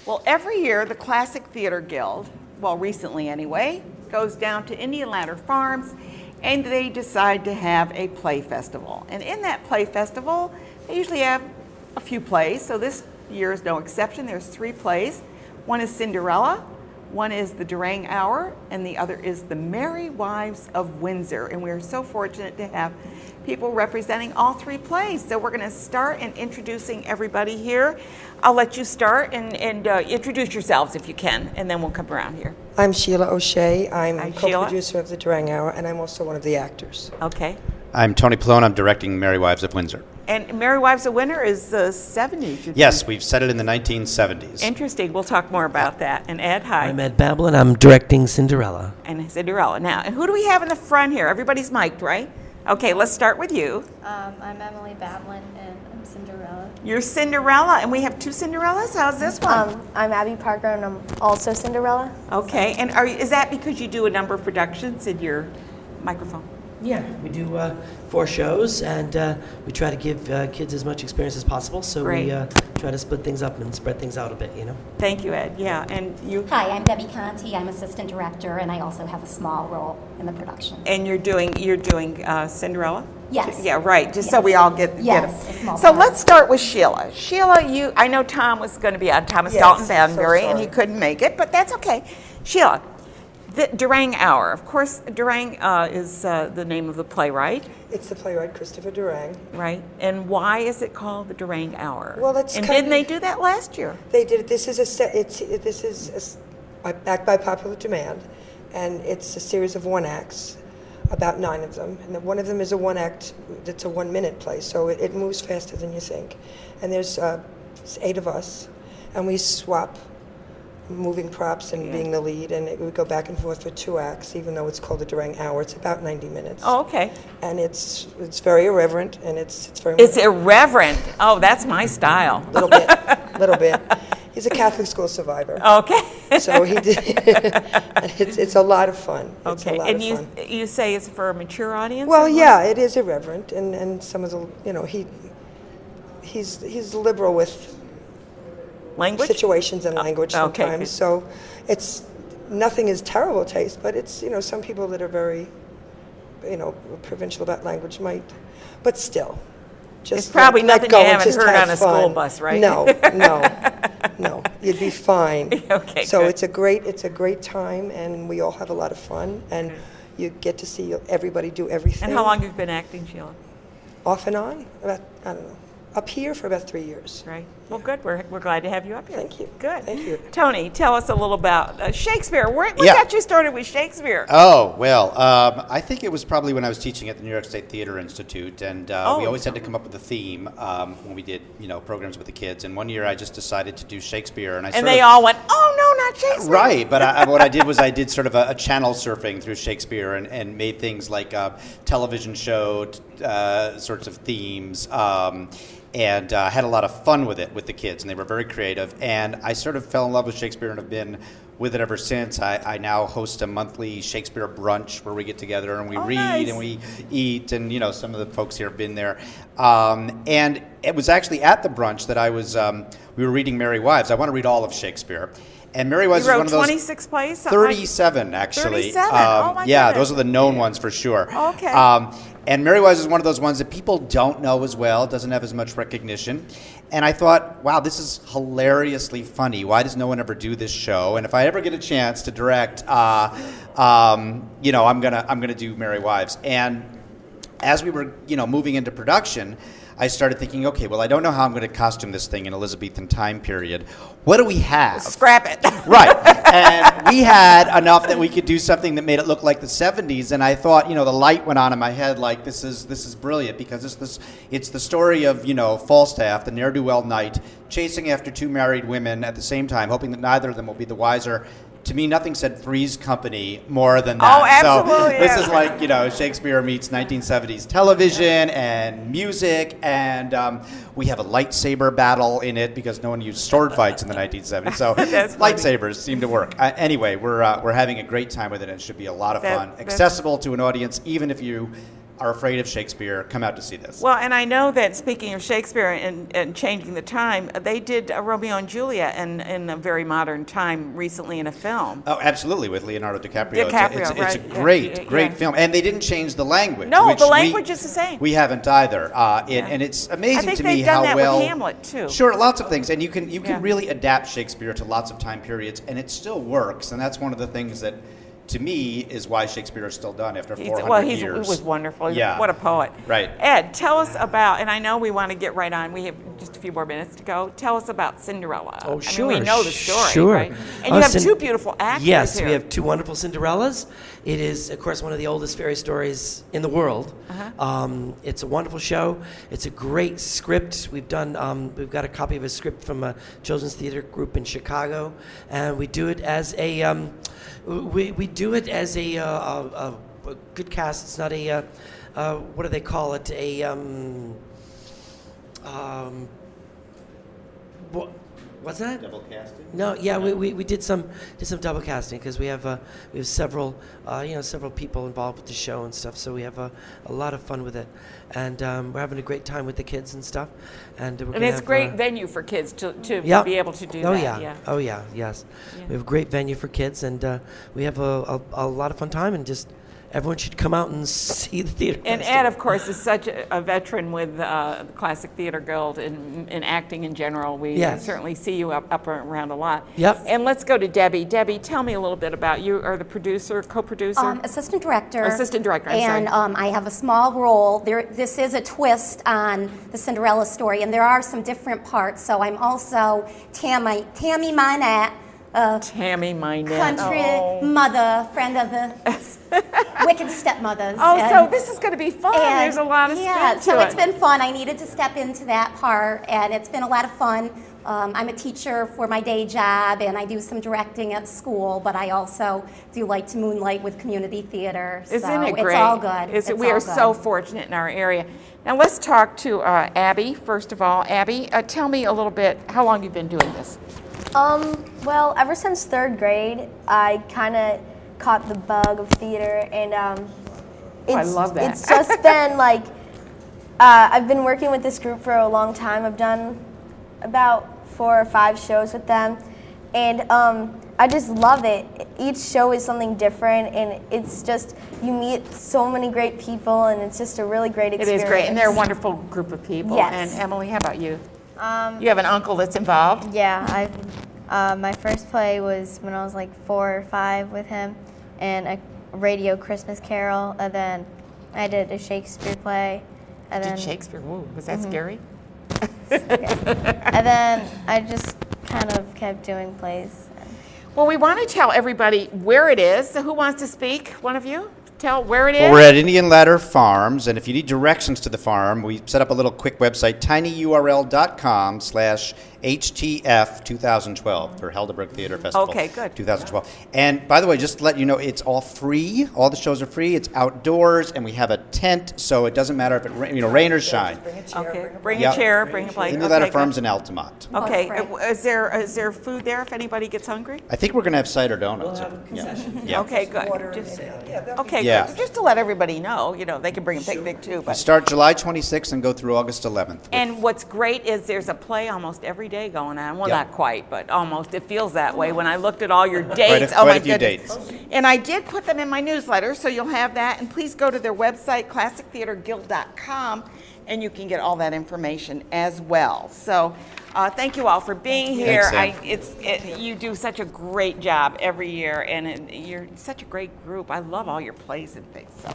Well, every year the Classic Theater Guild, well, recently anyway, goes down to Indian Ladder Farms and they decide to have a play festival. And in that play festival, they usually have a few plays. So this year is no exception. There's 3 plays. One is Cinderella, one is the Durang Hour, and the other is the Merry Wives of Windsor. And we're so fortunate to have people representing all 3 plays. So we're going to start in introducing everybody here. I'll let you start and introduce yourselves if you can, and then we'll come around here. I'm Sheila O'Shea. I'm Hi, co-producer of the Durang Hour, and I'm also one of the actors. Okay. I'm Tony Pallone. I'm directing Merry Wives of Windsor. And Merry Wives of Windsor is the 70s. Yes, we've set it in the 1970s. Interesting. We'll talk more about that. And Ed, hi. I'm Ed Bablin. I'm directing Cinderella. And Cinderella. Now, and who do we have in the front here? Everybody's mic'd, right? Okay, let's start with you. I'm Emily Bablin, and I'm Cinderella. You're Cinderella, and we have 2 Cinderellas? How's this one? I'm Abby Parker, and I'm also Cinderella. Okay, and is that because you do a number of productions in your microphone? Yeah, we do 4 shows, and we try to give kids as much experience as possible, so Great. we try to split things up and spread things out a bit, you know? Thank you, Ed. Yeah, and you? Hi, I'm Debbie Conti. I'm assistant director, and I also have a small role in the production. And you're doing Cinderella? Yes. Yeah, right. Just so we all get Yes, it. a small So part. let's start with Sheila. Sheila, I know Tom was going to be on, Thomas Yes, Dalton so Banbury, and he sorry. couldn't make it, but that's okay. Sheila, the Durang Hour. Of course, Durang is the name of the playwright, It's the playwright Christopher Durang. right? And why is it called the Durang Hour? Well, it's and kind didn't of- they do that last year? They did it. This is backed by popular demand, and it's a series of 1 acts, about 9 of them. And one of them is a 1 act. It's a 1-minute play, so it moves faster than you think. And there's 8 of us, and we swap moving props and being the lead, and it would go back and forth for 2 acts, even though it's called the Durang Hour. It's about 90 minutes. Oh, okay. And it's very irreverent, and it's very. It's irreverent. Oh, that's my style. Little bit. He's a Catholic school survivor. Okay. So he did. It's a lot of fun. It's Okay. a lot And of fun. you say it's for a mature audience? Well, or what? yeah, it is irreverent, and some of the, he's liberal with Language? situations and language okay, sometimes. good. So it's nothing is terrible taste, but it's some people that are very, provincial about language might, but still. Just It's probably let nothing go you and haven't just heard have on a school fun. bus, right? No, you'd be fine. Okay, So good. it's a great time, and we all have a lot of fun, and you get to see everybody do everything. And how long have you been acting, Sheila? Off and on, about, I don't know, up here for about 3 years. Right. Well, good. We're glad to have you up here. Thank you. Good. Thank you. Tony, tell us a little about Shakespeare. What Yeah. got you started with Shakespeare? Oh, well, I think it was probably when I was teaching at the New York State Theater Institute, and we always had to come up with a theme when we did, programs with the kids. And one year I just decided to do Shakespeare, and And they all went, oh, no, not Shakespeare. Right, but what I did was I did sort of a channel surfing through Shakespeare and made things like a television show sorts of themes, and had a lot of fun with it with the kids, and they were very creative. And I sort of fell in love with Shakespeare and have been with it ever since. I now host a monthly Shakespeare brunch where we get together and we read nice. and we eat, and some of the folks here have been there. And it was actually at the brunch that I was. We were reading Merry Wives. I want to read all of Shakespeare. And Merry Wives You is wrote one of those 26 plays? Something like- 37, actually. 37? Oh, my yeah, goodness. those are the known ones for sure. Okay. And Merry Wives is one of those ones that people don't know as well, doesn't have as much recognition. And I thought, wow, this is hilariously funny. Why does no one ever do this show? And if I ever get a chance to direct, I'm gonna do Merry Wives. And as we were, moving into production, I started thinking, okay, well, I don't know how I'm going to costume this thing in Elizabethan time period. What do we have? Scrap it. Right. And we had enough that we could do something that made it look like the 70s. And I thought, the light went on in my head like, this is brilliant, because it's the story of, Falstaff, the ne'er-do-well knight, chasing after 2 married women at the same time, hoping that neither of them will be the wiser. To me, nothing said Three's Company more than that. Oh, absolutely, So this yeah. is like, Shakespeare meets 1970s television and music, and we have a lightsaber battle in it because no one used sword fights in the 1970s. So That's funny. lightsabers seem to work. Anyway, we're having a great time with it, and it should be a lot of fun. That's- Accessible to an audience, even if you are afraid of Shakespeare, come out to see this. Well, and I know that speaking of Shakespeare and changing the time, they did Romeo and Juliet in a very modern time recently in a film. Oh, absolutely, with Leonardo DiCaprio. DiCaprio, It's a right. great film. And they didn't change the language. No, which the language is the same. We haven't either. And it's amazing to me how well... I think they've done that with Hamlet, too. Sure, lots of things. And you can really adapt Shakespeare to lots of time periods, and it still works. And that's one of the things that, to me, is why Shakespeare is still done after 400 years. He was wonderful. Yeah. What a poet. Right. Ed, tell us about, and I know we want to get right on. We have just a few more minutes to go. Tell us about Cinderella. Oh, sure. I mean, we know the story, sure. right? And you have two beautiful actors Yes, here. we have two wonderful Cinderellas. It is, of course, one of the oldest fairy stories in the world. It's a wonderful show. It's a great script. We've got a copy of a script from a children's theater group in Chicago, and we do it as a we do it as a good cast. It's not a what do they call it? What's that? Double casting? No, yeah, we did some double casting because we have several several people involved with the show and stuff. So we have a lot of fun with it, and we're having a great time with the kids and stuff. And it's a great venue for kids to be able to do that. Yeah. Oh yeah, yes. Yeah. We have a great venue for kids, and we have a lot of fun time, and just everyone should come out and see the theater. And festival. Ed, of course, is such a veteran with the Classic Theater Guild and in acting in general. We certainly see you up around a lot. Yep. And let's go to Debbie. Debbie, tell me a little bit about you. Are the producer, co-producer? Assistant director. Assistant director, And I have a small role. This is a twist on the Cinderella story, and there are some different parts. So I'm also Tammy Minette. Tammy Minette. Country mother, friend of the Wicked Stepmothers. So this is going to be fun. There's a lot of spin to so it. it's been fun. I needed to step into that part, and it's been a lot of fun. I'm a teacher for my day job, and I do some directing at school, but I also do like to moonlight with community theater. Isn't it great? It's all good. We are so fortunate in our area. Now let's talk to Abby, first of all. Abby, tell me a little bit, how long you've been doing this? Well, ever since 3rd grade, I kind of caught the bug of theater, and I love that. It's just been like, I've been working with this group for a long time. I've done about 4 or 5 shows with them, and I just love it. Each show is something different, and it's just, you meet so many great people, and it's just a really great experience. It is great, and they're a wonderful group of people. Yes. And Emily, how about you? You have an uncle that's involved? Yeah, my first play was when I was like 4 or 5 with him, and a radio Christmas Carol, and then I did a Shakespeare play. And then Shakespeare? Whoa, was that scary? And then I just kind of kept doing plays. Well, we want to tell everybody where it is. So who wants to speak? One of you? Tell where it is? Well, we're at Indian Ladder Farms, and if you need directions to the farm, we set up a little quick website, tinyurl.com/HTF 2012 for Helderberg Theater Festival. Okay, good. 2012. And by the way, just to let you know, it's all free. All the shows are free. It's outdoors, and we have a tent, so it doesn't matter if it rain or shine. Bring a chair, bring a plate. Indian Ladder Farms in Altamont. Okay, is there food there if anybody gets hungry? I think we're going to have cider donuts. Okay, good. Okay, good. Just to let everybody know, they can bring a picnic too. We But start July 26th and go through August 11th. And what's great is there's a play almost every day going on. Well, not quite, but almost. It feels that way when I looked at all your dates. Quite a few dates. And I did put them in my newsletter, so you'll have that. And please go to their website, classictheaterguild.com, and you can get all that information as well. So thank you all for being here. Thanks, you do such a great job every year, and you're such a great group. I love all your plays and things. So.